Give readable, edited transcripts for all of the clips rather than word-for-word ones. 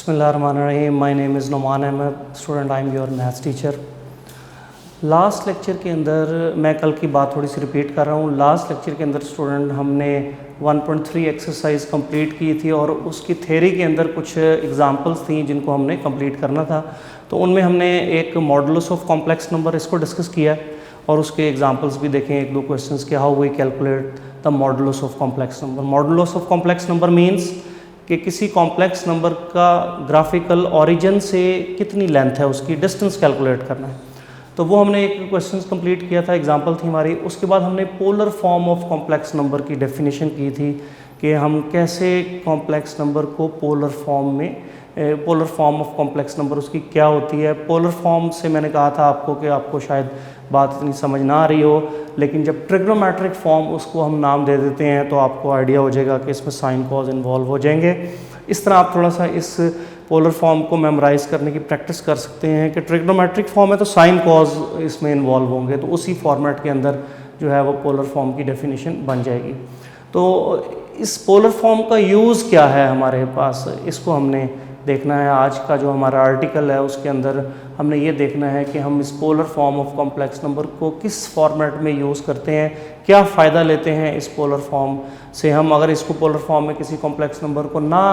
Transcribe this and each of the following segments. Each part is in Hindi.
बिस्मिल्लाहिर्रहमानिर्रहीम। My name is Numan Ahmad, student I am your maths teacher. Last lecture के अंदर मैं कल की बात थोड़ी सी रिपीट कर रहा हूँ। लास्ट लेक्चर के अंदर स्टूडेंट हमने 1.3 एक्सरसाइज कंप्लीट की थी और उसकी थ्योरी के अंदर कुछ एग्जांपल्स थी जिनको हमने कंप्लीट करना था। तो उनमें हमने एक मॉडुलस ऑफ कॉम्प्लेक्स नंबर इसको डिस्कस किया और उसके एग्जांपल्स भी देखें, एक दो क्वेश्चंस के how we calculate the modulus of complex number. Modulus of complex number means कि किसी कॉम्प्लेक्स नंबर का ग्राफिकल ओरिजिन से कितनी लेंथ है, उसकी डिस्टेंस कैलकुलेट करना है। तो वो हमने एक क्वेश्चन कंप्लीट किया था, एग्जांपल थी हमारी। उसके बाद हमने polar form of complex number की डेफिनेशन की थी कि हम कैसे कॉम्प्लेक्स नंबर को पोलर फॉर्म में, polar form of complex number उसकी क्या होती है। पोलर फॉर्म से मैंने कहा था आपको कि आपको शायद बात इतनी समझ ना आ रही हो, लेकिन जब ट्रिग्नोमेट्रिक फॉर्म उसको हम नाम दे देते हैं तो आपको आइडिया हो जाएगा कि इसमें साइन कॉज इन्वॉल्व हो जाएंगे। इस तरह आप थोड़ा सा इस पोलर फॉर्म को मेमोराइज करने की प्रैक्टिस कर सकते हैं कि ट्रिग्नोमेट्रिक फॉर्म है तो साइन कॉज इसमें इन्वॉल्व होंगे, तो उसी फॉर्मेट के अंदर जो है वो पोलर फॉर्म की डेफिनेशन बन जाएगी। तो इस पोलर फॉर्म का यूज़ क्या है हमारे पास, इसको हमने देखना है। आज का जो हमारा आर्टिकल है उसके अंदर हमने ये देखना है कि हम इस polar form of complex number को किस फॉर्मेट में यूज़ करते हैं, क्या फ़ायदा लेते हैं इस पोलर फॉर्म से। हम अगर इसको पोलर फॉर्म में किसी कॉम्प्लेक्स नंबर को ना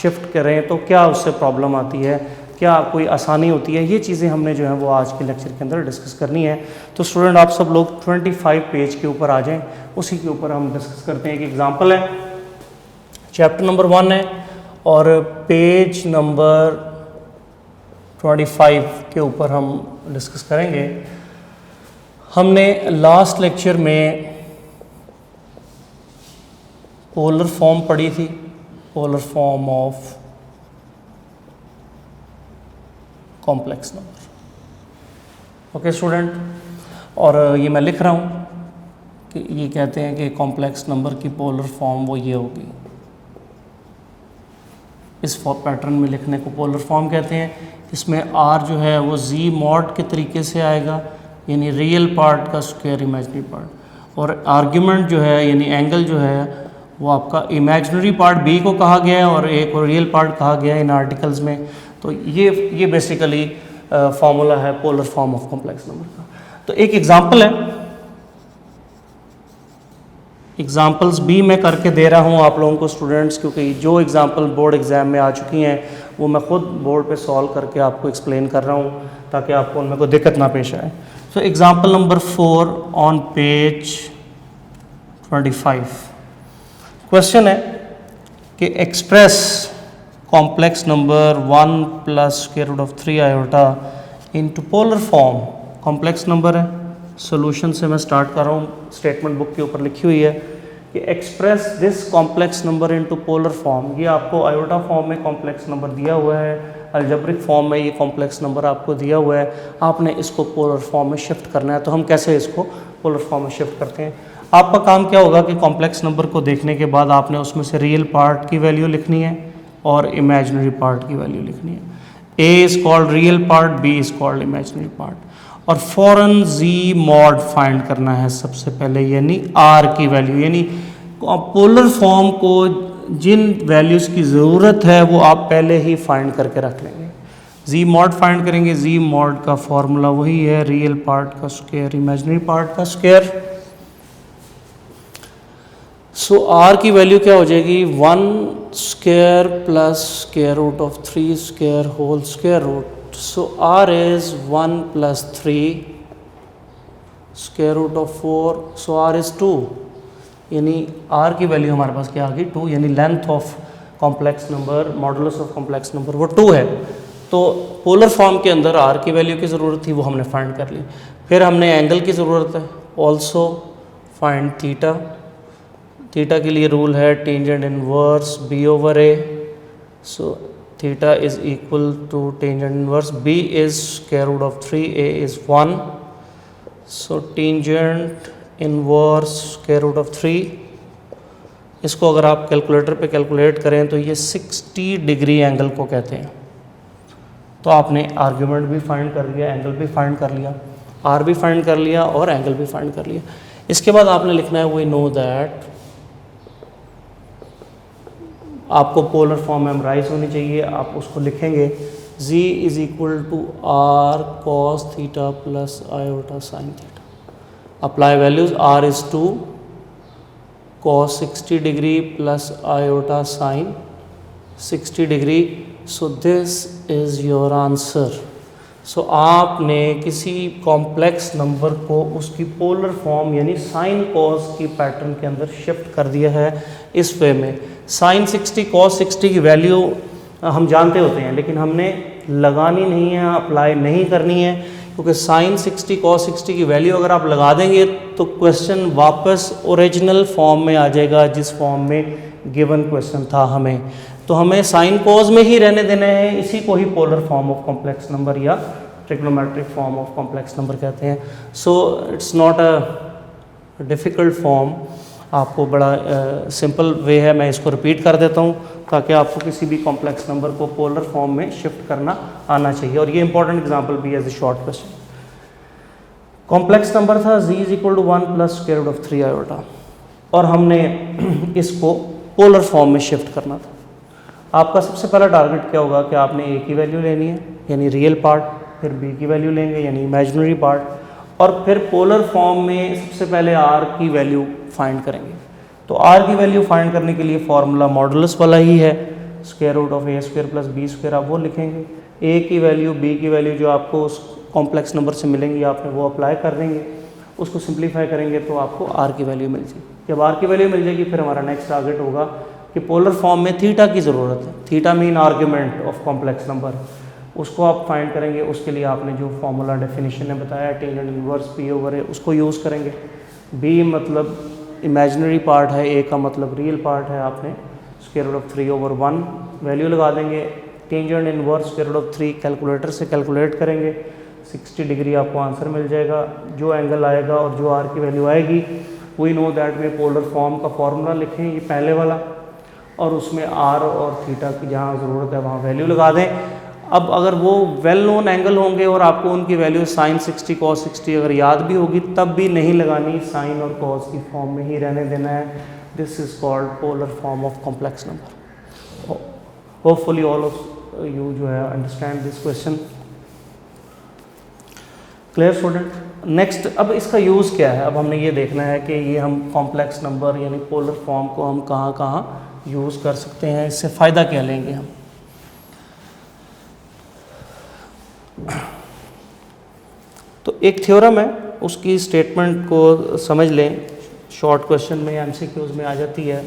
शिफ्ट करें तो क्या उससे प्रॉब्लम आती है, क्या कोई आसानी होती है, ये चीज़ें हमने जो है वो आज के लेक्चर के अंदर डिस्कस करनी है। तो स्टूडेंट आप सब लोग 25 पेज के ऊपर आ जाएँ, उसी के ऊपर हम डिस्कस करते हैं। एक एग्जाम्पल है, चैप्टर नंबर 1 है और पेज नंबर 25 के ऊपर हम डिस्कस करेंगे। हमने लास्ट लेक्चर में पोलर फॉर्म पढ़ी थी, polar form of complex number. Okay student, और ये मैं लिख रहा हूँ कि ये कहते हैं कि कॉम्प्लेक्स नंबर की पोलर फॉर्म वो ये होगी, इस पैटर्न में लिखने को पोलर फॉर्म कहते हैं। इसमें आर जो है वो जी मॉड के तरीके से आएगा, यानी रियल पार्ट का स्क्वायर इमेजिनरी पार्ट, और आर्ग्यूमेंट जो है यानी एंगल जो है वो आपका इमेजिनरी पार्ट बी को कहा गया है और एक और रियल पार्ट कहा गया है इन आर्टिकल्स में। तो ये बेसिकली फॉर्मूला है polar form of complex number का। तो एक एग्जाम्पल है, एग्जाम्पल्स भी मैं करके दे रहा हूँ आप लोगों को स्टूडेंट्स, क्योंकि जो एग्जाम्पल बोर्ड एग्जाम में आ चुकी हैं वो मैं खुद बोर्ड पे सॉल्व करके आपको एक्सप्लेन कर रहा हूँ ताकि आपको उनमें कोई दिक्कत ना पेश आए। So example number 4 on page 25। Question है कि express complex number 1 plus square root of 3 iota into polar form. Complex number है, सॉल्यूशन से मैं स्टार्ट कर रहा हूँ। स्टेटमेंट बुक के ऊपर लिखी हुई है कि express this complex number into polar form. ये आपको आयोटा फॉर्म में कॉम्प्लेक्स नंबर दिया हुआ है, अलजेब्रिक फॉर्म में ये कॉम्प्लेक्स नंबर आपको दिया हुआ है, आपने इसको पोलर फॉर्म में शिफ्ट करना है। तो हम कैसे इसको पोलर फॉर्म में शिफ्ट करते हैं? आपका काम क्या होगा कि कॉम्प्लेक्स नंबर को देखने के बाद आपने उसमें से रियल पार्ट की वैल्यू लिखनी है और इमेजिनरी पार्ट की वैल्यू लिखनी है। A is called real part, B is called imaginary part, और फॉरन जी मॉड फाइंड करना है सबसे पहले, यानी आर की वैल्यू। यानी पोलर फॉर्म को जिन वैल्यूज़ की ज़रूरत है वो आप पहले ही फाइंड करके रख लेंगे। जी मॉड फाइंड करेंगे, जी मॉड का फॉर्मूला वही है रियल पार्ट का स्क्वायर इमेजिनरी पार्ट का स्क्वायर। सो आर की वैल्यू क्या हो जाएगी, 1 square plus square root of 3 square whole square root. So r is 1 plus 3 square root of 4, so r is 2, यानी r की वैल्यू हमारे पास क्या आ गई, 2, यानी length of complex number, modulus of complex number वो 2 है। तो पोलर फॉर्म के अंदर r की वैल्यू की ज़रूरत थी, वो हमने फाइंड कर ली। फिर हमने एंगल की ज़रूरत है, ऑल्सो फाइंड थीटा। थीटा के लिए रूल है tangent inverse b over a, so theta is equal to tangent inverse b is square root of 3, a is 1, so tangent inverse square root of 3। इसको अगर आप कैलकुलेटर पे कैलकुलेट करें तो ये 60 डिग्री एंगल को कहते हैं। तो आपने आर्ग्यूमेंट भी फाइंड कर लिया, एंगल भी फाइंड कर लिया, आर भी फाइंड कर लिया और एंगल भी फाइंड कर लिया। इसके बाद आपने लिखना है वी नो दैट आपको पोलर फॉर्म मेमोराइज होनी चाहिए। आप उसको लिखेंगे z is equal to r cos theta plus iota sine theta. Apply values, r is two cos 60 degree plus iota sine 60 degree. So this is your answer. So आपने किसी कॉम्प्लेक्स नंबर को उसकी पोलर फॉर्म यानी साइन कॉस की पैटर्न के अंदर शिफ्ट कर दिया है इस वे में। साइन 60 कॉस 60 की वैल्यू हम जानते होते हैं, लेकिन हमने लगानी नहीं है, अप्लाई नहीं करनी है, क्योंकि साइन 60 कॉस 60 की वैल्यू अगर आप लगा देंगे तो क्वेश्चन वापस ओरिजिनल फॉर्म में आ जाएगा जिस फॉर्म में गिवन क्वेश्चन था हमें। तो हमें साइन कॉज में ही रहने देना है, इसी को ही polar form of complex number या trigonometric form of complex number कहते हैं। So it's not a difficult form, आपको बड़ा सिंपल वे है। मैं इसको रिपीट कर देता हूँ ताकि आपको किसी भी कॉम्प्लेक्स नंबर को पोलर फॉर्म में शिफ्ट करना आना चाहिए। और ये इंपॉर्टेंट एग्जांपल भी as a short question. Complex number था z is equal to 1 plus square root of 3 iota, और हमने इसको पोलर फॉर्म में शिफ्ट करना था। आपका सबसे पहला टारगेट क्या होगा कि आपने a की वैल्यू लेनी है यानी रियल पार्ट, फिर b की वैल्यू लेंगे यानी इमेजिनरी पार्ट, और फिर पोलर फॉर्म में सबसे पहले r की वैल्यू फाइंड करेंगे। तो r की वैल्यू फाइंड करने के लिए फॉर्मूला मॉडुलस वाला ही है, square root of a square plus b square. आप वो लिखेंगे, a की वैल्यू b की वैल्यू जो आपको उस कॉम्प्लेक्स नंबर से मिलेंगी आपने वो अप्लाई कर देंगे, उसको सिंप्लीफाई करेंगे तो आपको r की वैल्यू मिल जाएगी। जब r की वैल्यू मिल जाएगी फिर हमारा नेक्स्ट टारगेट होगा कि पोलर फॉर्म में थीटा की ज़रूरत है। Theta mean argument of complex number, उसको आप फाइंड करेंगे। उसके लिए आपने जो फॉर्मूला डेफिनेशन है बताया tangent inverse p over a, उसको यूज़ करेंगे। b मतलब इमेजिनरी पार्ट है, a का मतलब रियल पार्ट है, आपने square root of 3 over 1 value लगा देंगे। Tangent inverse square root of 3 calculator से कैलकुलेट करेंगे, 60 डिग्री आपको आंसर मिल जाएगा। जो एंगल आएगा और जो r की वैल्यू आएगी वी नो दैट में पोलर फॉर्म का फॉर्मूला लिखें, ये पहले वाला, और उसमें r और थीटा की जहाँ ज़रूरत है वहाँ वैल्यू लगा दें। अब अगर वो वेल नोन एंगल होंगे और आपको उनकी वैल्यू साइन 60 कॉस 60 अगर याद भी होगी तब भी नहीं लगानी, साइन और कॉस की फॉर्म में ही रहने देना है। This is called polar form of complex number. Hopefully all of you जो है understand this question. Clear student? Next, अब इसका यूज़ क्या है? अब हमने ये देखना है कि ये हम कॉम्प्लेक्स नंबर यानी पोलर फॉर्म को हम कहाँ कहाँ यूज़ कर सकते हैं, इससे फ़ायदा क्या लेंगे हम। तो एक थ्योरम है, उसकी स्टेटमेंट को समझ लें, शॉर्ट क्वेश्चन में एमसीक्यूज में आ जाती है।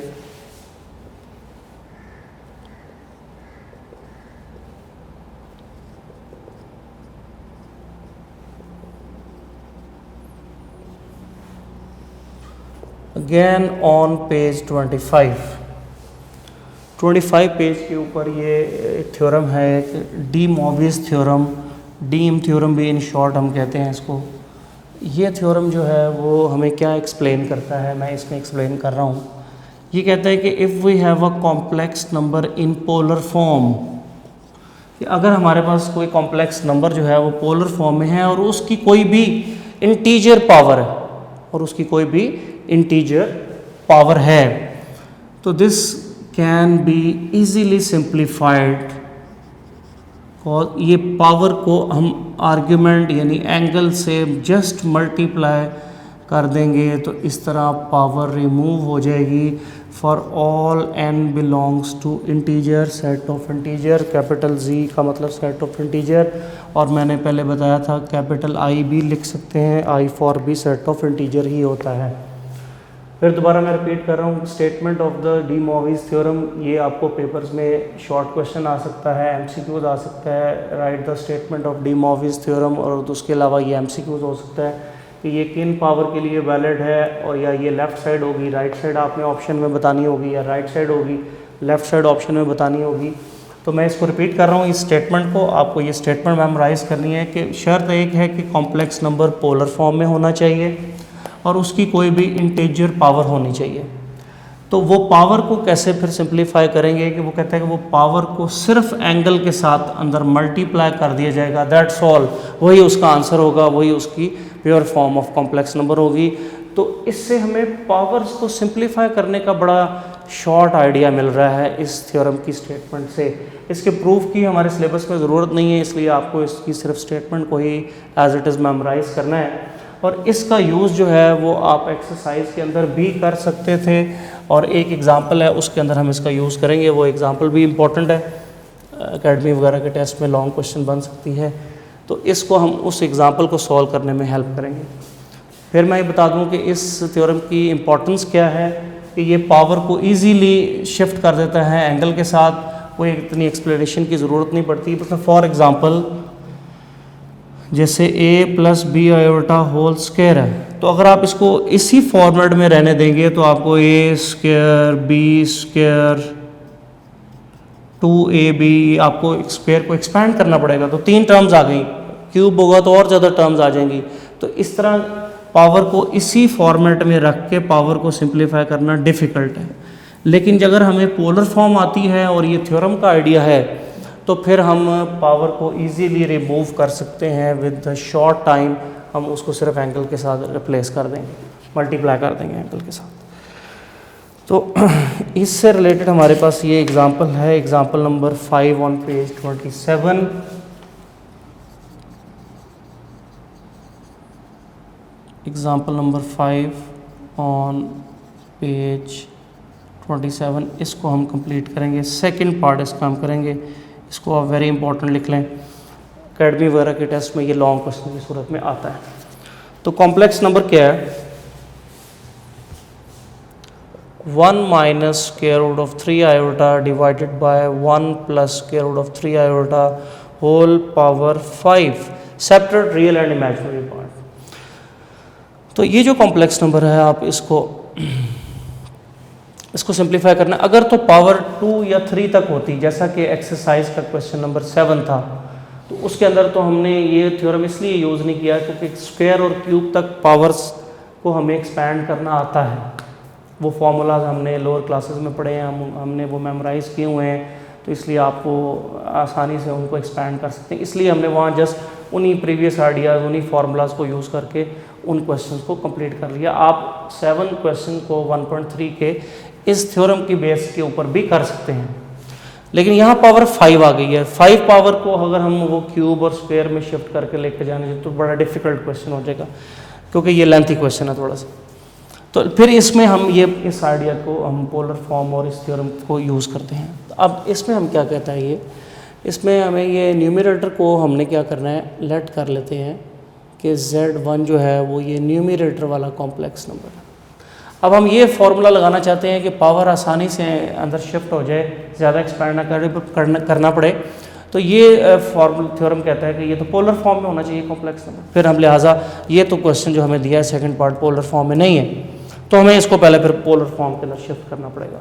अगेन ऑन पेज 25 पेज के ऊपर ये थ्योरम है, D Moivre's theorem, deem theorem भी इन शॉर्ट हम कहते हैं इसको। ये थ्योरम जो है वो हमें क्या एक्सप्लेन करता है, मैं इसमें एक्सप्लेन कर रहा हूँ। ये कहता है कि if we have a complex number in polar form, कि अगर हमारे पास कोई कॉम्प्लेक्स नंबर जो है वो पोलर फॉर्म में है और उसकी कोई भी इंटीजर पावर है, और उसकी कोई भी इंटीजर पावर है, तो this can be easily simplified. और ये पावर को हम आर्ग्यूमेंट यानी एंगल से जस्ट मल्टीप्लाई कर देंगे तो इस तरह पावर रिमूव हो जाएगी। For all n belongs to integer, set of integer, capital Z का मतलब सेट ऑफ इंटीजर, और मैंने पहले बताया था कैपिटल I भी लिख सकते हैं, I फॉर भी सेट ऑफ इंटीजर ही होता है। फिर दोबारा मैं रिपीट कर रहा हूँ, statement of the de Moivre's theorem, ये आपको पेपर्स में शॉर्ट क्वेश्चन आ सकता है, एमसीक्यूज आ सकता है, write the statement of de Moivre's theorem, और उसके अलावा ये एमसीक्यूज हो सकता है कि ये किन पावर के लिए वैलिड है, और या ये लेफ़्ट साइड होगी, राइट साइड आपने ऑप्शन में बतानी होगी, या राइट साइड होगी, लेफ़्ट साइड ऑप्शन में बतानी होगी। तो मैं इसको रिपीट कर रहा हूँ, इस स्टेटमेंट को आपको ये स्टेटमेंट मेमोराइज करनी है कि शर्त एक है कि कॉम्प्लेक्स नंबर पोलर फॉर्म में होना चाहिए और उसकी कोई भी इंटीजर पावर होनी चाहिए। तो वो पावर को कैसे फिर सिंप्लीफाई करेंगे कि वो कहते हैं कि वो पावर को सिर्फ एंगल के साथ अंदर मल्टीप्लाई कर दिया जाएगा, दैट्स ऑल, वही उसका आंसर होगा, वही उसकी pure form of complex number होगी। तो इससे हमें पावर्स को सिंप्लीफाई करने का बड़ा शॉर्ट आइडिया मिल रहा है इस थ्योरम की स्टेटमेंट से। इसके प्रूफ की हमारे सिलेबस में ज़रूरत नहीं है, इसलिए आपको इसकी सिर्फ स्टेटमेंट को ही एज इट इज़ मेमोराइज करना है। और इसका यूज़ जो है वो आप एक्सरसाइज के अंदर भी कर सकते थे, और एक एग्ज़ाम्पल है उसके अंदर हम इसका यूज़ करेंगे। वो एग्ज़ाम्पल भी इम्पॉर्टेंट है, एकेडमी वगैरह के टेस्ट में लॉन्ग क्वेश्चन बन सकती है, तो इसको हम उस एग्ज़ाम्पल को सॉल्व करने में हेल्प करेंगे। फिर मैं ये बता दूं कि इस थ्योरम की इम्पोर्टेंस क्या है कि ये पावर को इजीली शिफ्ट कर देता है एंगल के साथ, कोई इतनी एक्सप्लेनेशन की ज़रूरत नहीं पड़ती। मतलब फॉर एग्ज़ाम्पल जैसे a plus B iota whole square है, तो अगर आप इसको इसी फॉर्मेट में रहने देंगे तो आपको a square B square 2ab आपको स्क्वायर को एक्सपैंड करना पड़ेगा, तो 3 टर्म्स आ गई, क्यूब होगा तो और ज़्यादा टर्म्स आ जाएंगी। तो इस तरह पावर को इसी फॉर्मेट में रख के पावर को सिंप्लीफाई करना डिफ़िकल्ट है। लेकिन अगर हमें पोलर फॉर्म आती है और ये थ्योरम का आइडिया है, तो फिर हम पावर को इजीली रिमूव कर सकते हैं विद द शॉर्ट टाइम। हम उसको सिर्फ एंगल के साथ रिप्लेस कर देंगे, मल्टीप्लाई कर देंगे एंगल के साथ। तो इससे रिलेटेड हमारे पास ये एग्जांपल है, example number 5 on page 27। Example number 5 on page 27, इसको हम कंप्लीट करेंगे। सेकंड पार्ट इसका हम करेंगे, इसको आप वेरी इंपॉर्टेंट लिख लें, एकेडमी वगैरह के टेस्ट में ये लॉन्ग क्वेश्चन की सूरत में आता है। तो कॉम्प्लेक्स नंबर क्या है? 1 minus square root of 3 iota divided by 1 plus square root of 3 iota whole power 5, separate real and imaginary part. तो ये जो कॉम्प्लेक्स नंबर है, आप इसको सिंप्लीफाई करना। अगर तो पावर 2 या 3 तक होती, जैसा कि एक्सरसाइज का क्वेश्चन नंबर 7 था, तो उसके अंदर तो हमने ये थ्योरम इसलिए यूज़ नहीं किया क्योंकि स्क्वायर और क्यूब तक पावर्स को हमें एक्सपैंड करना आता है। वो फार्मूलाज हमने लोअर क्लासेस में पढ़े हैं, हमने वो मेमोराइज़ किए हुए हैं, तो इसलिए आपको आसानी से उनको एक्सपैंड कर सकते हैं। इसलिए हमने वहाँ जस्ट उन्हीं प्रीवियस आइडियाज़, उन्हीं फार्मूलाज को यूज़ करके उन क्वेश्चंस को कंप्लीट कर लिया। आप 7 क्वेश्चन को 1.3 के इस थ्योरम की बेस के ऊपर भी कर सकते हैं। लेकिन यहाँ पावर 5 आ गई है, 5 पावर को अगर हम वो क्यूब और स्क्वायर में शिफ्ट करके लेके जाने तो बड़ा डिफिकल्ट क्वेश्चन हो जाएगा, क्योंकि ये लेंथी क्वेश्चन है थोड़ा सा। तो फिर इसमें हम इस आइडिया को हम पोलर फॉर्म और इस थ्योरम को यूज़ करते हैं। अब इसमें हम क्या कहता है इसमें हमें ये न्यूमरेटर को हमने क्या करना है, लेट कर लेते हैं कि Z1 जो है वो ये न्यूमरेटर वाला कॉम्प्लेक्स नंबर है। अब हम ये फॉर्मूला लगाना चाहते हैं कि पावर आसानी से अंदर शिफ्ट हो जाए, ज़्यादा एक्सपैंड ना करना पड़े। तो ये थ्योरम कहता है कि ये तो पोलर फॉर्म में होना चाहिए कॉम्प्लेक्स नंबर। फिर हम लिहाजा ये तो क्वेश्चन जो हमें दिया है सेकंड पार्ट पोलर फॉर्म में नहीं है, तो हमें इसको पहले फिर पोलर फॉर्म के अंदर शिफ्ट करना पड़ेगा।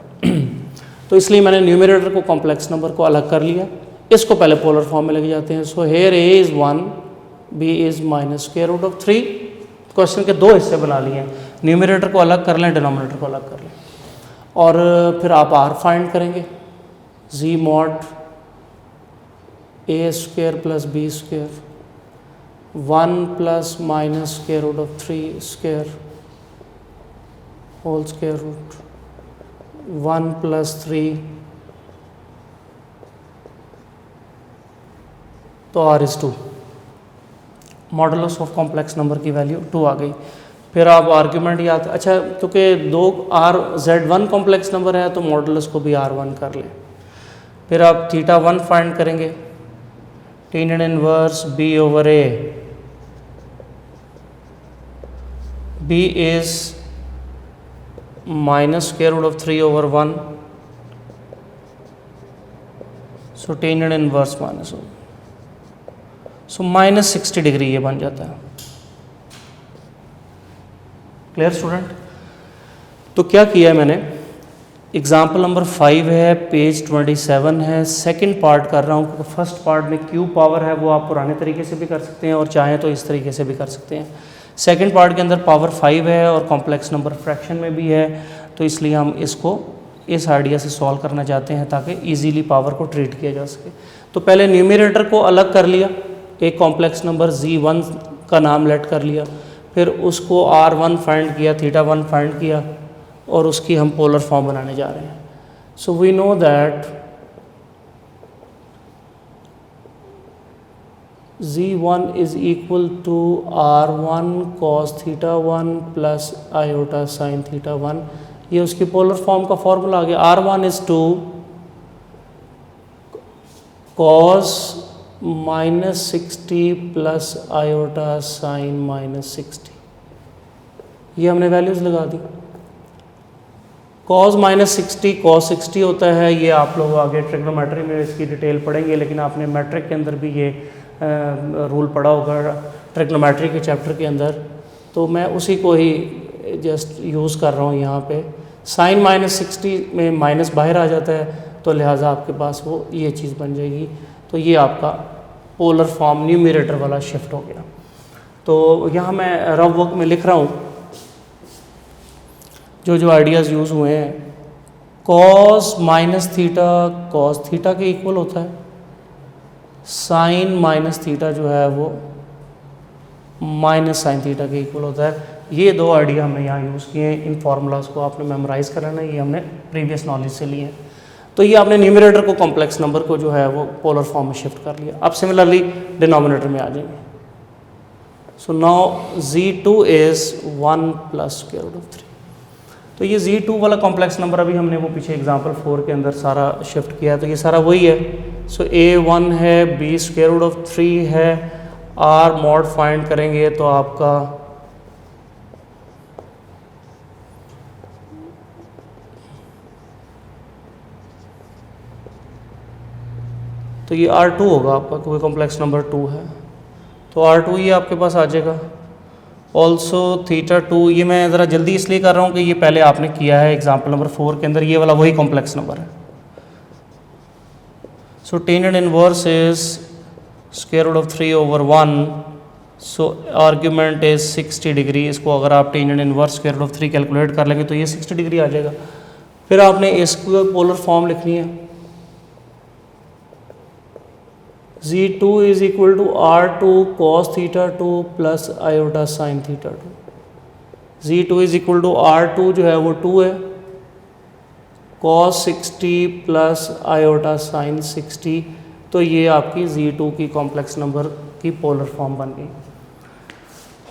तो इसलिए मैंने न्यूमरेटर को कॉम्प्लेक्स नंबर को अलग कर लिया, इसको पहले पोलर फॉर्म में लेके जाते हैं। So here a is 1, b is minus square root of 3। Question के 2 हिस्से बना लिए हैं, न्यूमरेटर को अलग कर लें, डिनोमिनेटर को अलग कर लें, और फिर आप r फाइंड करेंगे। z mod a square plus b square 1 plus minus square root of 3 square whole square root 1 plus 3, तो r is 2। Modulus of complex number की वैल्यू 2 आ गई। फिर आप आर्ग्यूमेंट याद, अच्छा क्योंकि Z1 कॉम्प्लेक्स नंबर है तो मॉडुलस को भी R1 कर लें। फिर आप θ1 फाइंड करेंगे, tan inverse b over a, b is minus square root of 3 over 1, so tan inverse minus होगा, सो माइनस 60 डिग्री ये बन जाता है। Clear student? तो क्या किया है मैंने, एग्जाम्पल नंबर 5 है, पेज 27 है, सेकंड पार्ट कर रहा हूँ क्योंकि फर्स्ट पार्ट में क्यूब पावर है वो आप पुराने तरीके से भी कर सकते हैं और चाहें तो इस तरीके से भी कर सकते हैं। सेकंड पार्ट के अंदर पावर 5 है और कॉम्प्लेक्स नंबर फ्रैक्शन में भी है, तो इसलिए हम इसको इस आइडिया से सॉल्व करना चाहते हैं ताकि ईजीली पावर को ट्रीट किया जा सके। तो पहले न्यूमरेटर को अलग कर लिया, एक कॉम्प्लेक्स नंबर Z1 का नाम लेट कर लिया, फिर उसको R1 फाइंड किया, θ1 फाइंड किया और उसकी हम पोलर फॉर्म बनाने जा रहे हैं। So we know that Z1 is equal to R1 cos theta 1 plus iota sin theta 1. ये उसकी पोलर फॉर्म का फॉर्मूला आ गया. R1 is 2 cos minus 60 plus iota sin minus 60. ये हमने वैल्यूज़ लगा दी. cos माइनस 60 cos 60 होता है. ये आप लोग आगे ट्रिग्नोमेट्री में इसकी डिटेल पढ़ेंगे, लेकिन आपने मैट्रिक के अंदर भी ये रूल पढ़ा होगा ट्रिग्नोमेट्री के चैप्टर के अंदर, तो मैं उसी को ही जस्ट यूज़ कर रहा हूँ यहाँ पे. साइन माइनस 60 में माइनस बाहर आ जाता है, तो लिहाजा आपके पास वो ये चीज़ बन जाएगी. तो ये आपका पोलर फॉर्म न्यूमरेटर वाला शिफ्ट हो गया. तो यहाँ मैं रफ वर्क में लिख रहा हूँ जो आइडियाज़ यूज़ हुए हैं. Cos minus theta cos theta के इक्वल होता है. साइन माइनस थीटा जो है वो माइनस साइन थीटा के इक्वल होता है. ये दो आइडिया हमने यहाँ यूज़ किए हैं. इन फार्मूलाज को आपने मेमोराइज़ करना है. ये हमने प्रीवियस नॉलेज से लिए हैं. तो ये आपने न्यूमरेटर को कॉम्प्लेक्स नंबर को जो है वो पोलर फॉर्म में शिफ्ट कर लिया. अब सिमिलरली डिनोमिनेटर में आ जाएंगे. So now Z2 is 1 plus square root of 3. तो ये Z2 वाला कॉम्प्लेक्स नंबर अभी हमने वो पीछे एग्जांपल 4 के अंदर सारा शिफ्ट किया है. तो ये सारा वही है. सो A1 है, B स्क्वायर रूट ऑफ 3 है, R मॉड फाइंड करेंगे तो आपका तो ये R2 होगा आपका, क्योंकि कॉम्प्लेक्स नंबर 2 है. तो R2 ये आपके पास आ जाएगा. ऑल्सो थीटा 2, ये मैं ज़रा जल्दी इसलिए कर रहा हूँ कि ये पहले आपने किया है एग्जाम्पल नंबर 4 के अंदर. ये वाला वही कॉम्प्लेक्स नंबर है. So tan inverse is square root of 3 over 1. So argument is 60 degree. इसको अगर आप tan inverse square root of 3 calculate कर लेंगे तो ये 60 डिग्री आ जाएगा. फिर आपने इसको पोलर फॉर्म लिखनी है. Z2 is equal to R2 cos theta 2 plus iota sin theta 2. Z2 is equal to R2 जो है वो 2 है, cos 60 plus iota sin 60. तो ये आपकी Z2 की कॉम्प्लेक्स नंबर की पोलर फॉर्म बन गई.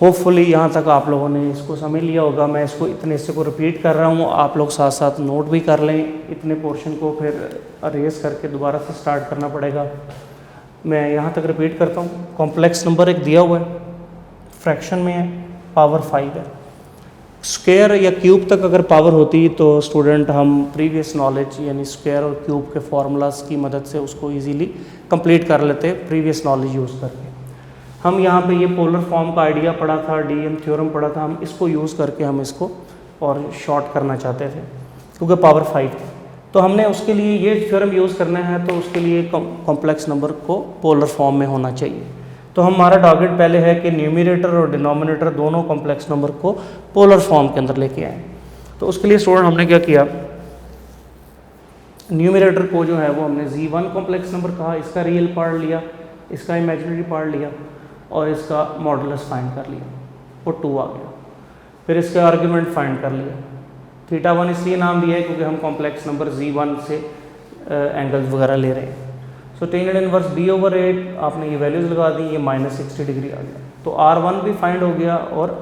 होपफुली यहाँ तक आप लोगों ने इसको समझ लिया होगा. मैं इसको इतने हिस्से को रिपीट कर रहा हूँ, आप लोग साथ साथ नोट भी कर लें. इतने पोर्शन को फिर अरेज करके दोबारा से स्टार्ट करना पड़ेगा. मैं यहाँ तक रिपीट करता हूँ. कॉम्प्लेक्स नंबर एक दिया हुआ है, फ्रैक्शन में है, पावर 5 है. स्क्वायर या क्यूब तक अगर पावर होती तो स्टूडेंट हम प्रीवियस नॉलेज यानी स्क्वायर और क्यूब के फार्मूलाज की मदद से उसको इजीली कंप्लीट कर लेते प्रीवियस नॉलेज यूज़ करके. हम यहाँ पे ये पोलर फॉर्म का आइडिया पढ़ा था, डीएम थ्योरम पढ़ा था. हम इसको यूज़ करके हम इसको और शॉर्ट करना चाहते थे क्योंकि पावर 5 थी. तो हमने उसके लिए ये थ्योरम यूज़ करना है, तो उसके लिए कॉम्प्लेक्स नंबर को पोलर फॉर्म में होना चाहिए. तो हमारा टारगेट पहले है कि न्यूमरेटर और डिनोमिनेटर दोनों कॉम्प्लेक्स नंबर को पोलर फॉर्म के अंदर लेके आए. तो उसके लिए स्टूडेंट हमने क्या किया, न्यूमरेटर को जो है वो हमने Z1 कॉम्प्लेक्स नंबर कहा, इसका रियल पार्ट लिया, इसका इमेजिनरी पार्ट लिया और इसका मॉडुलस फाइंड कर लिया और 2 आ गया. फिर इसका आर्ग्यूमेंट फाइंड कर लिया. थीटा 1 इसलिए नाम दिया है क्योंकि हम कॉम्प्लेक्स नंबर Z1 से एंगल्स वगैरह ले रहे हैं. सो टेन इनवर्स B/8 आपने ये वैल्यूज़ लगा दी, ये माइनस 60 डिग्री आ गया. तो R1 भी फाइंड हो गया और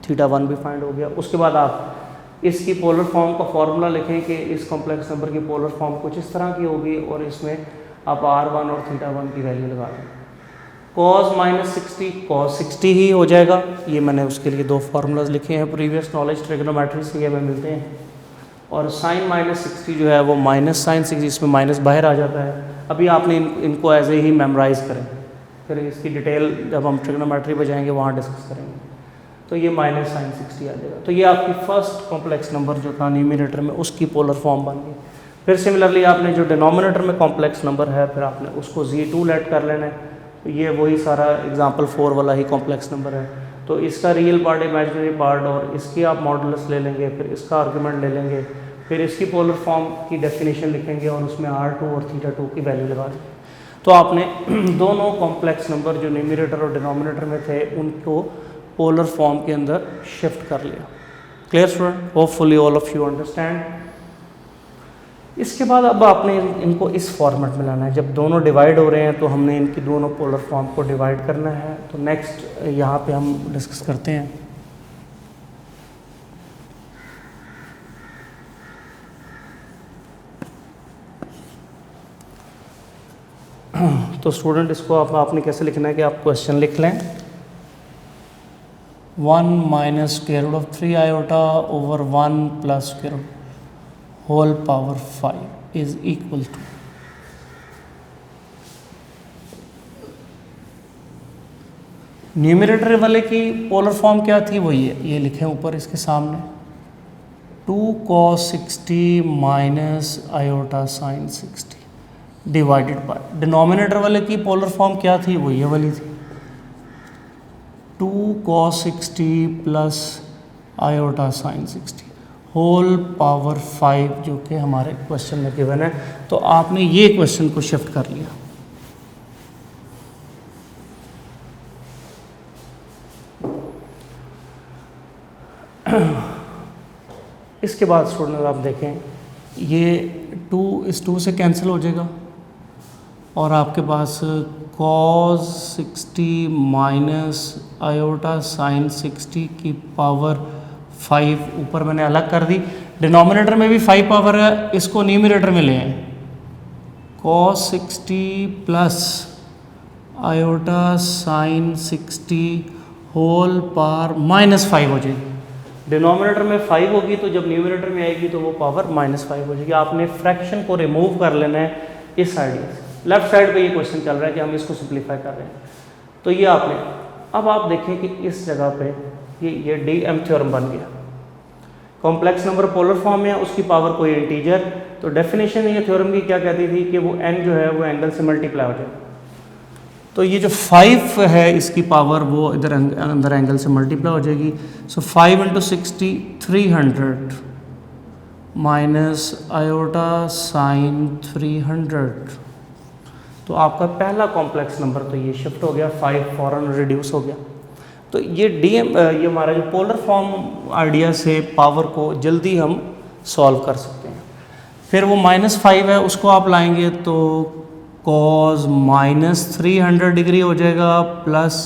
थीटा 1 भी फाइंड हो गया. उसके बाद आप इसकी पोलर फॉर्म का फॉर्मूला लिखें कि इस कॉम्प्लेक्स नंबर की पोलर फॉर्म कुछ इस तरह की होगी और इसमें आप R1 और थीटा 1 की वैल्यू लगा दें. cos माइनस 60 cos 60 ही हो जाएगा. ये मैंने उसके लिए 2 फार्मूलाज लिखे हैं प्रीवियस नॉलेज ट्रिग्नोमेट्री से, ये हमें मिलते हैं. और साइन माइनस 60 जो है वो माइनस साइन 60, इसमें माइनस बाहर आ जाता है. अभी आपने इनको एज ए ही मेमोराइज़ करें, फिर इसकी डिटेल जब हम ट्रिग्नोमेट्री पे जाएंगे वहाँ डिस्कस करेंगे. तो ये माइनस साइन 60 आ जाएगा. तो ये आपकी फर्स्ट कॉम्प्लेक्स नंबर जो था न्यूमरेटर में उसकी पोलर फॉर्म बन गई. फिर सिमिलरली आपने जो डिनोमिनेटर में कॉम्प्लेक्स नंबर है फिर आपने उसको Z2 लेट कर लेना है. ये वही सारा एग्जाम्पल 4 वाला ही कॉम्प्लेक्स नंबर है. तो इसका रियल पार्ट, इमेजिनरी पार्ट और इसकी आप मॉडुलस ले लेंगे, फिर इसका आर्गूमेंट ले लेंगे, फिर इसकी पोलर फॉर्म की डेफिनेशन लिखेंगे और उसमें R2 और थीटा 2 की वैल्यू लगा देंगे. तो आपने दोनों कॉम्प्लेक्स नंबर जो न्यूमरेटर और डिनोमिनेटर में थे उनको पोलर फॉर्म के अंदर शिफ्ट कर लिया. Clear student? Hopefully all of you understand. इसके बाद अब आपने इनको इस फॉर्मेट में लाना है। जब दोनों डिवाइड हो रहे हैं तो हमने इनकी दोनों पोलर फॉर्म को डिवाइड करना है। तो नेक्स्ट यहाँ पे हम डिस्कस करते हैं। तो स्टूडेंट इसको आपने कैसे लिखना है कि आप क्वेश्चन लिख लें 1 minus square root of 3 iota over 1 plus square root whole power 5 is equal to, numerator वाले की पोलर फॉर्म क्या थी, वो ये लिखें ऊपर इसके सामने 2 cos 60 minus iota sine 60 divided by, denominator वाले की पोलर फॉर्म क्या थी, वो ये वाली थी 2 cos 60 plus iota sine 60 whole power 5 जो कि हमारे क्वेश्चन में गिवन है। तो आपने ये क्वेश्चन को शिफ्ट कर लिया। इसके बाद स्टूडेंट आप देखें ये 2 इस 2 से कैंसिल हो जाएगा और आपके पास cos 60 माइनस आयोटा साइन 60 की पावर 5 ऊपर मैंने अलग कर दी। डिनोमिनेटर में भी 5 पावर है, इसको न्यूमरेटर में ले आए cos 60 plus iota sine 60 whole power minus 5 हो जाएगी। डिनोमिनेटर में 5 होगी तो जब न्यूमरेटर में आएगी तो वो पावर -5 हो जाएगी। आपने फ्रैक्शन को रिमूव कर लेना है इस आइडिया से। लेफ्ट साइड पे ये क्वेश्चन चल रहा है कि हम इसको सिंप्लीफाई कर रहे हैं। तो ये आपने अब आप देखें कि इस जगह पे ये DM थ्योरम बन गया। कॉम्प्लेक्स नंबर पोलर फॉर्म में उसकी पावर कोई इंटीजर, तो डेफिनेशन ये थ्योरम की क्या कहती थी कि वो n जो है वो एंगल से मल्टीप्लाई हो जाए। तो ये जो 5 है इसकी पावर वो इधर अंदर एंगल से मल्टीप्लाई हो जाएगी। सो 5 × 60 300 माइनस आयोटा साइन 300। तो आपका पहला कॉम्प्लेक्स नंबर तो ये शिफ्ट हो गया, 5 फॉरन रिड्यूस हो गया। तो ये ये हमारा जो पोलर फॉर्म आइडिया से पावर को जल्दी हम सॉल्व कर सकते हैं। फिर वो -5 है उसको आप लाएंगे तो cos -300 डिग्री हो जाएगा प्लस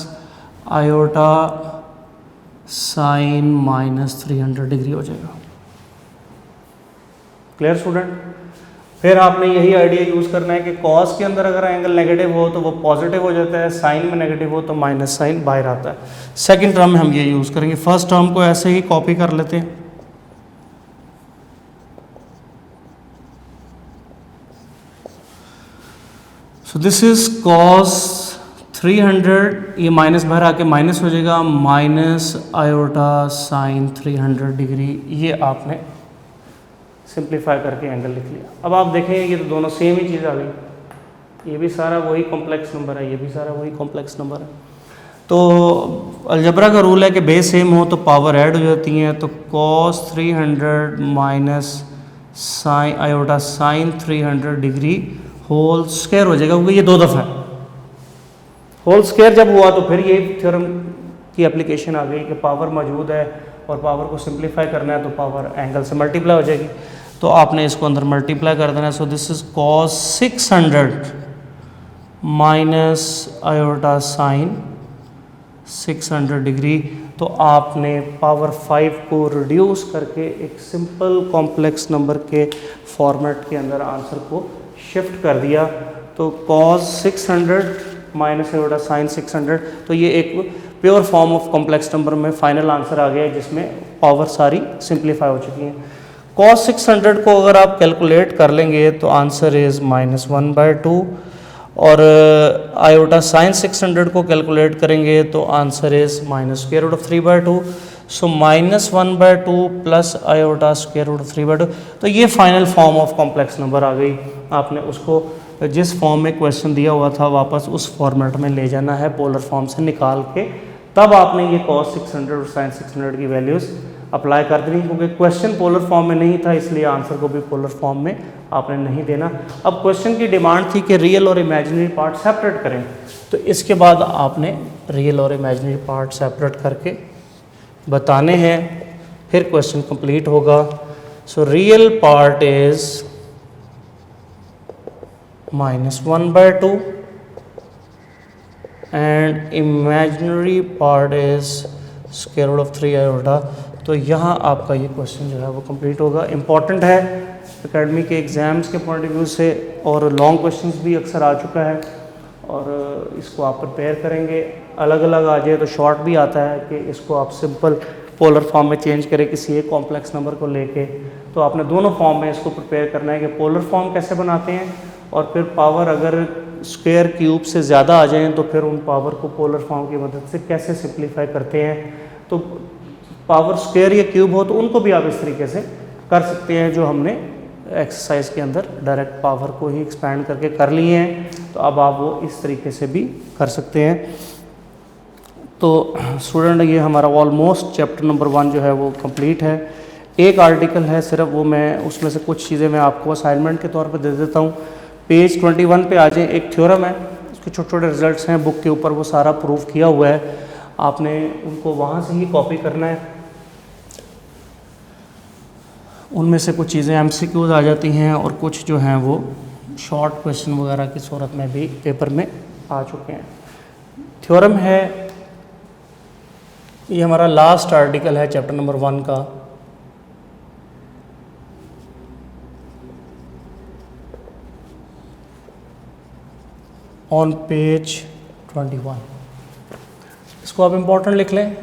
आयोटा साइन -300 डिग्री हो जाएगा। Clear student? फिर आपने यही आइडिया यूज़ करना है कि cos के अंदर अगर एंगल नेगेटिव हो तो वो पॉजिटिव हो जाता है, साइन में नेगेटिव हो तो माइनस साइन बाहर आता है। सेकंड टर्म में हम ये यूज़ करेंगे। फर्स्ट टर्म को ऐसे ही कॉपी कर लेते हैं। सो दिस इज cos 300, ये माइनस बाहर आके माइनस हो जाएगा, माइनस आयोटा साइन 300 डिग्री। ये आपने सिंप्लीफाई करके एंगल लिख लिया। अब आप देखें ये तो दोनों सेम ही चीज़ आ गई। ये भी सारा वही कॉम्प्लेक्स नंबर है, ये भी सारा वही कॉम्प्लेक्स नंबर है। तो अलजबरा का रूल है कि बेस सेम हो तो पावर ऐड हो जाती हैं। तो cos 300 minus sine iota sine 300 degree whole square हो जाएगा, क्योंकि ये 2 दफ़ा है। होल स्क्वायर जब हुआ तो फिर ये थ्योरम की एप्लीकेशन आ गई कि पावर मौजूद है और पावर को सिंप्लीफाई करना है तो पावर एंगल से मल्टीप्लाई हो जाएगी। तो आपने इसको अंदर मल्टीप्लाई कर देना है। So this is cos 600 minus iota sine 600 degree. तो आपने पावर 5 को रिड्यूस करके एक सिंपल कॉम्प्लेक्स नंबर के फॉर्मेट के अंदर आंसर को शिफ्ट कर दिया। तो cos 600 माइनस आयोटा साइन 600, तो ये एक pure form of complex number में फाइनल आंसर आ गया है जिसमें पावर सारी सिंप्लीफाई हो चुकी हैं। cos 600 को अगर आप कैलकुलेट कर लेंगे तो आंसर इज़ -1/2 और आयोटा साइन 600 को कैलकुलेट करेंगे तो आंसर इज़ -√3/2। सो -1/2 प्लस आयोटा √3/2। तो ये final form of complex number आ गई। आपने उसको जिस फॉर्म में क्वेश्चन दिया हुआ था वापस उस फॉर्मेट में ले जाना है, पोलर फॉर्म से निकाल के। तब आपने ये cos 600 और sin 600 की वैल्यूज़ अप्लाई कर देनी, क्योंकि क्वेश्चन पोलर फॉर्म में नहीं था इसलिए आंसर को भी पोलर फॉर्म में आपने नहीं देना। अब क्वेश्चन की डिमांड थी कि रियल और इमेजिनरी पार्ट सेपरेट करें, तो इसके बाद आपने रियल और इमेजिनरी पार्ट सेपरेट करके बताने हैं, फिर क्वेश्चन कंप्लीट होगा। So real part is -1/2 and imaginary part is square root of 3 iota. तो यहाँ आपका ये क्वेश्चन जो है वो कंप्लीट होगा। इम्पॉर्टेंट है एकेडमी के एग्ज़ाम्स के पॉइंट ऑफ व्यू से, और लॉन्ग क्वेश्चंस भी अक्सर आ चुका है, और इसको आप प्रिपेयर करेंगे। अलग अलग आ जाए तो शॉर्ट भी आता है कि इसको आप सिंपल पोलर फॉर्म में चेंज करें किसी एक कॉम्प्लेक्स नंबर को लेके। तो आपने दोनों फॉर्म में इसको प्रिपेयर करना है कि पोलर फॉर्म कैसे बनाते हैं, और फिर पावर अगर स्क्वायर क्यूब से ज़्यादा आ जाएं तो फिर उन पावर को पोलर फॉर्म की मदद से कैसे सिंप्लीफाई करते हैं। तो पावर स्क्वायर या क्यूब हो तो उनको भी आप इस तरीके से कर सकते हैं, जो हमने एक्सरसाइज के अंदर डायरेक्ट पावर को ही एक्सपैंड करके कर लिए हैं, तो अब आप वो इस तरीके से भी कर सकते हैं। तो स्टूडेंट ये हमारा ऑलमोस्ट चैप्टर नंबर 1 जो है वो कंप्लीट है। एक आर्टिकल है सिर्फ, वो मैं उसमें से कुछ चीज़ें मैं आपको असाइनमेंट के तौर पर दे देता हूँ। पेज 21 पे आ जाए। एक थ्योरम है, उसके छोटे छोटे रिजल्ट्स हैं बुक के ऊपर, वो सारा प्रूफ किया हुआ है, आपने उनको वहाँ से ही कॉपी करना है। उनमें से कुछ चीज़ें MCQs आ जाती हैं, और कुछ जो हैं वो शॉर्ट क्वेश्चन वगैरह की सूरत में भी पेपर में आ चुके हैं। थ्योरम है, ये हमारा लास्ट आर्टिकल है चैप्टर नंबर 1 का। ऑन पेज 21, इसको आप इम्पोर्टेंट लिख लें।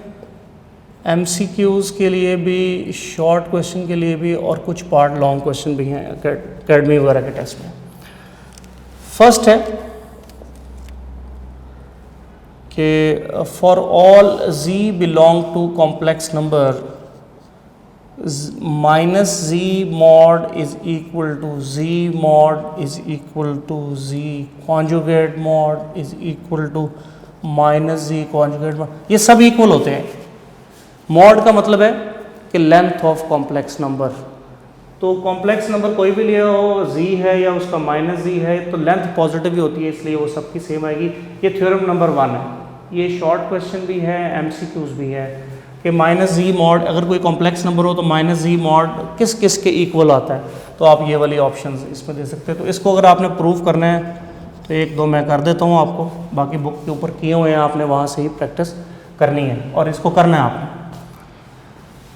MCQs के लिए भी, शॉर्ट क्वेश्चन के लिए भी, और कुछ पार्ट लॉन्ग क्वेश्चन भी हैं अकेडमी वगैरह के टेस्ट में। फर्स्ट है कि for all z belong to complex number -z mod is equal to z mod is equal to z conjugate mod is equal to -z conjugate mod, ये सब इक्वल होते हैं। मॉड का मतलब है कि लेंथ ऑफ कॉम्प्लेक्स नंबर। तो कॉम्प्लेक्स नंबर कोई भी लिया हो, z है या उसका -z है, तो लेंथ पॉजिटिव ही होती है, इसलिए वो सबकी सेम आएगी। ये थ्योरम नंबर 1 है। ये शॉर्ट क्वेश्चन भी है, MCQs भी है कि -z मॉड, अगर कोई कॉम्प्लेक्स नंबर हो तो -z मॉड किस किस के इक्वल आता है, तो आप ये वाली ऑप्शंस इसमें दे सकते हैं। तो इसको अगर आपने प्रूव करना है तो 1-2 मैं कर देता हूँ आपको, बाकी बुक के ऊपर किए हुए हैं, आपने वहाँ से ही प्रैक्टिस करनी है और इसको करना है आपने।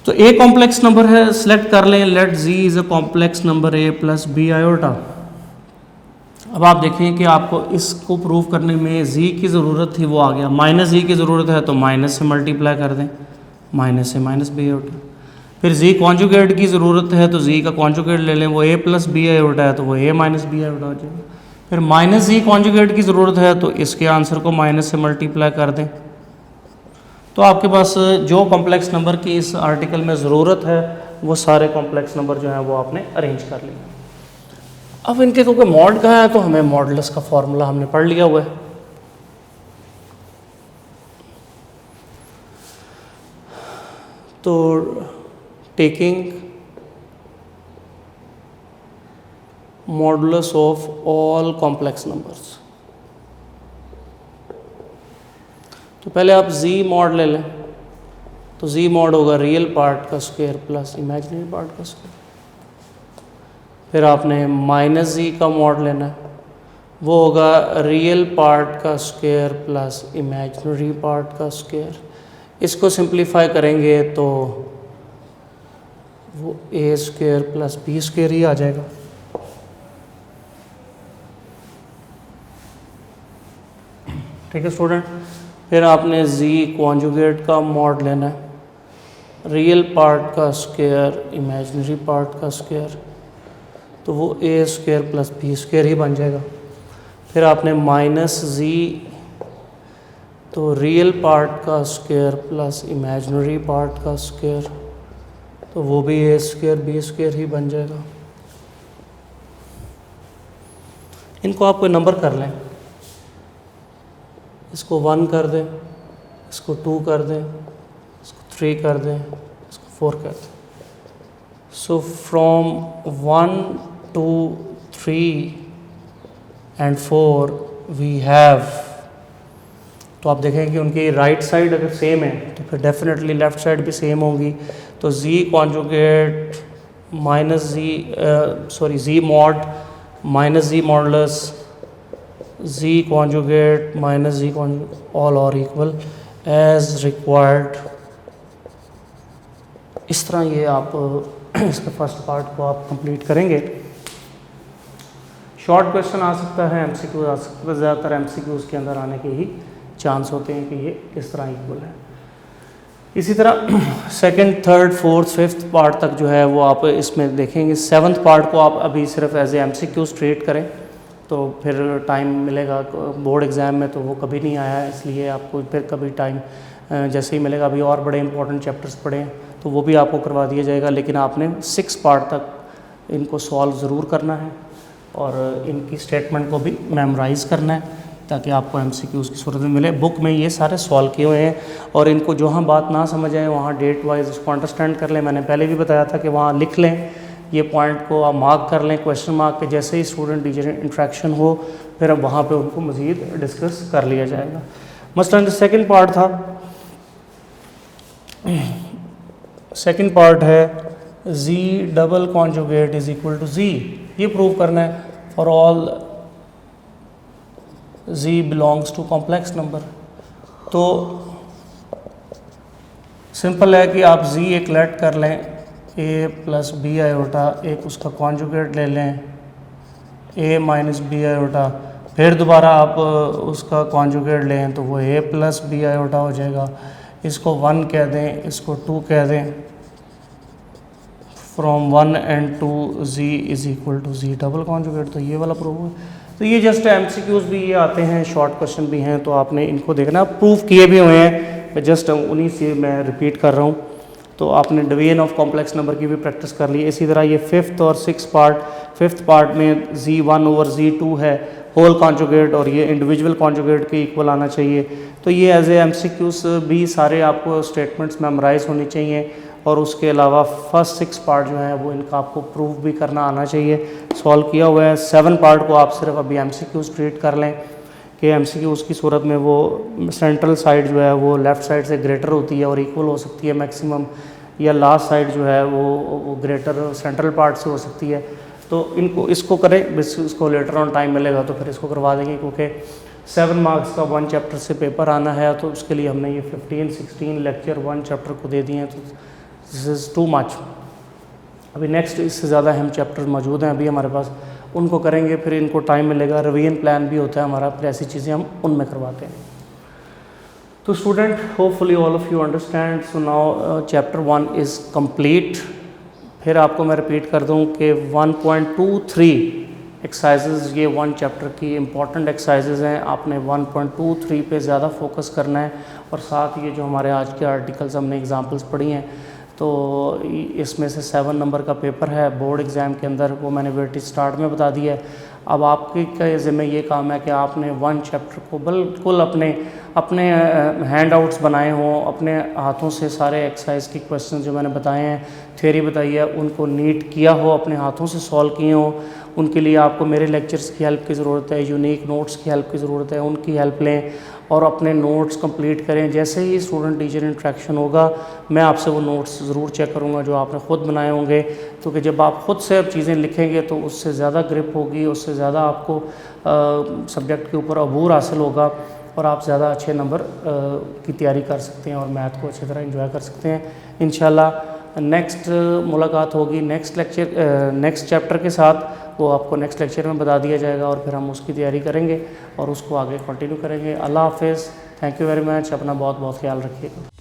तो ए कॉम्प्लेक्स नंबर है, सिलेक्ट कर लें, let z is a complex number a plus b iota. अब आप देखें कि आपको इसको प्रूव करने में z की ज़रूरत थी, वो आ गया। -z की ज़रूरत है तो माइनस से मल्टीप्लाई कर दें, माइनस से -b आयोटा। फिर z कॉन्जुगेट की ज़रूरत है तो z का कॉन्जुगेट ले लें, वो a प्लस b आयोटा है तो वो a माइनस b आयोटा हो जाएगा। फिर -z कॉन्जुगेट की ज़रूरत है तो इसके आंसर को माइनस से मल्टीप्लाई कर दें। तो आपके पास जो कॉम्प्लेक्स नंबर की इस आर्टिकल में ज़रूरत है वो सारे कॉम्प्लेक्स नंबर जो हैं वो आपने अरेंज कर लिए। अब इनके क्योंकि मॉड का है तो हमें मॉडुलस का फॉर्मूला हमने पढ़ लिया हुआ है। तो taking modulus of all complex numbers, तो पहले आप z मॉड ले लें। तो z मॉड होगा रियल पार्ट का स्क्वायर प्लस इमेजिनरी पार्ट का स्क्वायर। फिर आपने -z का मॉड लेना है, वो होगा रियल पार्ट का स्क्वायर प्लस इमेजिनरी पार्ट का स्क्वायर। इसको सिंप्लीफाई करेंगे तो वो a square plus b square ही आ जाएगा। ठीक है स्टूडेंट। फिर आपने z कॉन्जुगेट का मॉड लेना है, रियल पार्ट का स्क्वायर इमेजिनरी पार्ट का स्क्वायर, तो वो a square plus b square ही बन जाएगा। फिर आपने -z, तो रियल पार्ट का स्क्वायर प्लस इमेजिनरी पार्ट का स्क्वायर, तो वो भी a स्क्वायर b स्क्वायर ही बन जाएगा। इनको आप कोई नंबर कर लें, इसको 1 कर दें, इसको 2 कर दें, इसको 3 कर दें, इसको 4 कर दें। So from 1 2 3 and 4 we have, तो आप देखें कि उनकी राइट साइड अगर सेम है तो फिर डेफिनेटली लेफ्ट साइड भी सेम होगी। तो z conjugate z mod -z modulus z conjugate minus z conjugate all और इक्वल एज रिक्वायर्ड। इस तरह ये आप इसके फर्स्ट पार्ट को आप कंप्लीट करेंगे। शॉर्ट क्वेश्चन आ सकता है, एमसीक्यू आ सकता है, ज़्यादातर एमसीक्यूज़ के अंदर आने के ही चांस होते हैं कि ये किस तरह इक्वल है। इसी तरह second, third, fourth, fifth part तक जो है वो आप इसमें देखेंगे। सेवन्थ पार्ट को आप अभी सिर्फ एज ए एमसीक्यूज़ ट्रीट करें तो फिर टाइम मिलेगा बोर्ड एग्ज़ाम में, तो वो कभी नहीं आया, इसलिए आपको फिर कभी टाइम जैसे ही मिलेगा। अभी और बड़े इंपॉर्टेंट चैप्टर्स पढ़े तो वो भी आपको करवा दिया जाएगा, लेकिन आपने 6 पार्ट तक इनको सॉल्व ज़रूर करना है और इनकी स्टेटमेंट को भी मेमोराइज़ करना है ताकि आपको एमसीक्यूज़ की सूरत में मिले। बुक में ये सारे सॉल्व किए हुए हैं और इनको जो हम बात ना समझ आए वहाँ डेट वाइज उसको अंडरस्टैंड कर लें। मैंने पहले भी बताया था कि वहाँ लिख लें, ये पॉइंट को आप मार्क कर लें क्वेश्चन मार्क के, जैसे ही स्टूडेंट टीचर इंट्रैक्शन हो फिर अब वहाँ पे उनको मज़ीद डिस्कस कर लिया जाएगा। मसलन जो सेकंड पार्ट था, सेकंड पार्ट है z double conjugate is equal to z। ये प्रूव करना है for all z belongs to complex number. तो सिंपल है कि आप z एक लेट कर लें a प्लस बी आयोटा, एक उसका कॉन्जुगेट ले लें a माइनस बी आयोटा, फिर दोबारा आप उसका कॉन्जुगेट लें तो वो a प्लस बी आयोटा हो जाएगा। इसको 1 कह दें, इसको 2 कह दें। From 1 and 2 z is equal to z double conjugate. तो ये वाला प्रूफ है। तो ये जस्ट एमसीक्यूज़ भी ये आते हैं, शॉर्ट क्वेश्चन भी हैं, तो आपने इनको देखना। प्रूफ किए भी हुए हैं, जस्ट उन्हीं से मैं रिपीट कर रहा हूँ। तो आपने डिवीजन ऑफ कॉम्प्लेक्स नंबर की भी प्रैक्टिस कर ली। इसी तरह ये फिफ्थ और सिक्स पार्ट, फिफ्थ पार्ट में z1 ओवर z2 है होल कॉन्जुगेट और ये इंडिविजुअल कॉन्जुगेट के इक्वल आना चाहिए। तो ये एज ए एमसीक्यूज़ भी सारे आपको स्टेटमेंट्स मेमोराइज होनी चाहिए और उसके अलावा फर्स्ट 6 पार्ट जो है वो इनका आपको प्रूफ भी करना आना चाहिए। सॉल्व किया हुआ है। 7 पार्ट को आप सिर्फ अभी एमसीक्यूज़ ट्रीट कर लें कि एमसीक्यूज़ की सूरत में वो सेंट्रल साइड जो है वो लेफ़्ट साइड से ग्रेटर होती है और इक्वल हो सकती है मैक्सिमम, या लास्ट साइड जो है वो ग्रेटर सेंट्रल पार्ट से हो सकती है। तो इनको इसको करें, बस इसको लेटर ऑन टाइम मिलेगा तो फिर इसको करवा देंगे, क्योंकि 7 मार्क्स का 1 चैप्टर से पेपर आना है तो उसके लिए हमने ये 15-16 लेक्चर 1 चैप्टर को दे दिए हैं। तो दिस इज़ टू मच। अभी नेक्स्ट इससे ज़्यादा अहम चैप्टर मौजूद हैं अभी हमारे पास, उनको करेंगे, फिर इनको टाइम मिलेगा। रिवीजन प्लान भी होता है हमारा, फिर ऐसी चीज़ें हम उनमें करवाते हैं। तो student, hopefully all of you understand. So now chapter 1 is complete. फिर आपको मैं रिपीट कर दूं कि 1.23 एक्सरसाइजेज ये 1 चैप्टर की इम्पॉर्टेंट एक्सरसाइजेज हैं। आपने 1.23 पे ज़्यादा फोकस करना है और साथ ये जो हमारे आज के आर्टिकल्स हमने एग्जांपल्स पढ़ी हैं तो इसमें से 7 नंबर का पेपर है बोर्ड एग्ज़ाम के अंदर, वो मैंने वेटेज स्टार्ट में बता दिया है। अब आपके ज़िम्मे ये काम है कि आपने 1 चैप्टर को बिल्कुल अपने हैंड आउट्स बनाए हों, अपने हाथों से सारे एक्सरसाइज के क्वेश्चन जो मैंने बताए हैं, थ्योरी बताई है, उनको नीट किया हो, अपने हाथों से सॉल्व किए हों। उनके लिए आपको मेरे लेक्चर्स की हेल्प की ज़रूरत है, यूनिक नोट्स की हेल्प की ज़रूरत है, उनकी हेल्प लें और अपने नोट्स कंप्लीट करें। जैसे ही स्टूडेंट टीचर इंटरेक्शन होगा मैं आपसे वो नोट्स ज़रूर चेक करूँगा जो आपने ख़ुद बनाए होंगे, क्योंकि जब आप ख़ुद से अब चीज़ें लिखेंगे तो उससे ज़्यादा ग्रिप होगी, उससे ज़्यादा आपको सब्जेक्ट के ऊपर अबूर हासिल होगा और आप ज़्यादा अच्छे नंबर की तैयारी कर सकते हैं और मैथ को अच्छी तरह एंजॉय कर सकते हैं। इंशाल्लाह नेक्स्ट मुलाकात होगी नेक्स्ट चैप्टर के साथ, वो आपको नेक्स्ट लेक्चर में बता दिया जाएगा और फिर हम उसकी तैयारी करेंगे और उसको आगे कंटिन्यू करेंगे। अल्लाह हाफ़िज़, थैंक यू वेरी मच, अपना बहुत बहुत ख्याल रखिएगा।